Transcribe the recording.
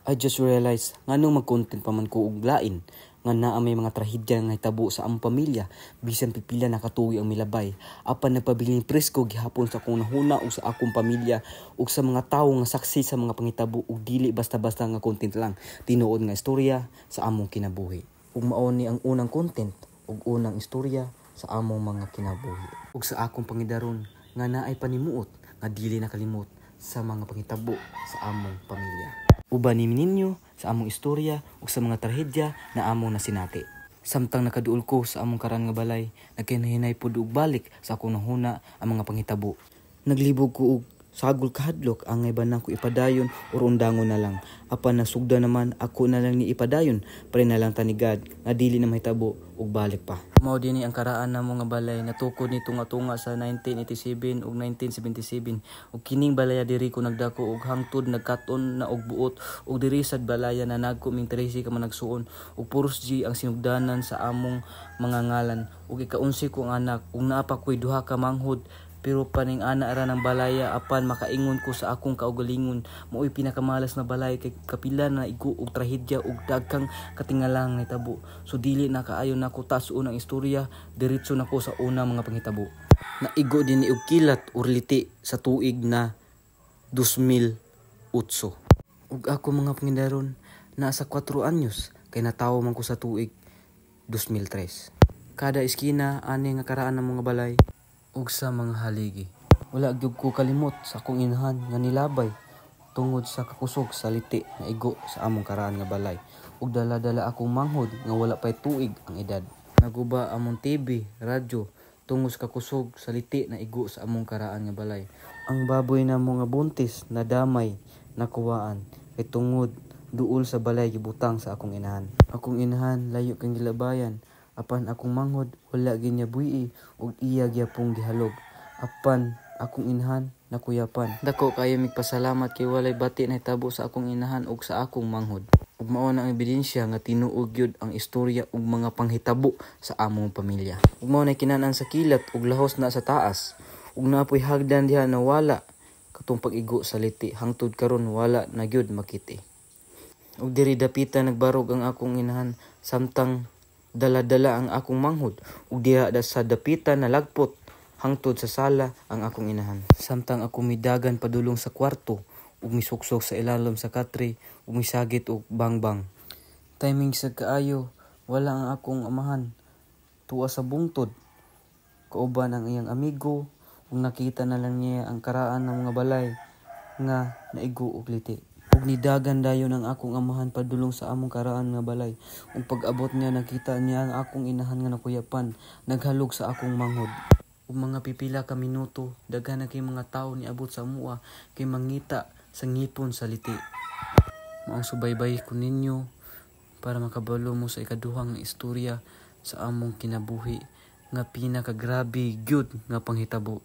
I just realized nganong mag-content pa man ko og lain nga naa may mga trahedya nga hitabo sa among pamilya bisan pipila na katuig ang milabay. Apan nagpabiling presko gihapon sa akong nahuna ug sa akong pamilya ug sa mga tawo nga saksi sa mga pangitabo ug dili basta-basta nga content lang, tinuod nga istorya sa among kinabuhi. Ug mao ni ang unang content ug unang istorya sa among mga kinabuhi. Ug sa akong pangidaron nga naay panimuot nga dili nakalimot sa mga pangitabo sa among pamilya. Uban ni ninyo sa among istorya ug sa mga trahedya na among nasinati. Samtang nakaduol ko sa among karan nga balay, nagkinahinay pud og balik sa akong nahuna ang mga pangitabo. Naglibog ko og sagol kahadlok ang ibanang ko ipadayon o undangon na lang. Apan nasugda naman ako na lang ni ipadayon, pre na lang tanigad nga dili na mahitabo og balik pa. Mao dinhi ang karaan na mga balay natukod ni tunga-tunga sa 1987 ug 1977 ug kining balaya diri ko nagdako og hangtod nagkaton na og buot ug diri sad balaya na nagko ming 13 ka man nagsuon ug puros G ang sinugdanan sa among mga ngalan ug ika-11 kong anak ug naa pa koy duha ka manghod. Pero paning ana ra ng balaya apan makaingon ko sa akong kaugalingon mao'y pinakamalas na balay kay kapila na igo og trahedya ug daghang katingalang hitabo. So dili na kaayo nako tas-on ang istorya, diretso nako sa una mga panghitabo. Naigo din ni og kilat or liti sa tuig na 2008. Ug ako mga pangindaron nasa 4 anyos kay natawo man ko sa tuig 2003. Kada eskina ani nga karaan ng mga balay ug sa mga haligi. Wala gyud ko kalimot sa akong inahan nga nilabay tungod sa kakusog sa liti na igo sa among karaan nga balay ug dala-dala akong manghod nga wala pay tuig ang edad. Naguba among TV, radyo tungod sa kakusog sa liti na igo sa among karaan nga balay. Ang baboy na mga buntis na damay nakuwaan kay tungod duol sa balay gibutang sa akong inahan. Akong inahan layo kang gilabayan. Apan akong manghod wala ginya buhi ug iya gyapong gihalog. Apan akong inahan nakuyapan. Dako kayo migpasalamat kay walay bati na hitabo sa akong inahan ug sa akong manghod. Ug mao na ang ebidensya nga tinuod gyud ang istorya ug mga panghitabo sa among pamilya. Ug mao na kinanan sa kilat ug lahos na sa taas. Ug naapoy hagdan diha na wala katong pag-igo sa liti hangtod karon wala na gyud makiti. Ug diri dapitan nagbarog ang akong inahan samtang dala-dala ang akong manghod ug diha sa dapitan nalagpot hangtod sa sala ang akong inahan. Samtang ako midagan padulong sa kwarto ug misuksok sa ilalom sa katre ug misagit og bangbang. Timing sa kaayo wala ang akong amahan tuwa sa bungtod. Kauban ang iyang amigo ug nakita na lang niya ang karaan ng mga balay nga naigo og liti. Ug nidagan dayon ang akong amahan padulong sa among karaan nga balay. Ug pag-abot niya nakita niya ang akong inahan nga nakuyapan, naghalog sa akong manghod. Ug mga pipila ka minuto, daghan na kay mga tawo niabot sa amuha kay mangita sa ngipon sa liti. Maong subaybay ko ninyo para makabalo mo sa ikaduhang istorya sa among kinabuhi nga pinakagrabe gyud nga panghitabo.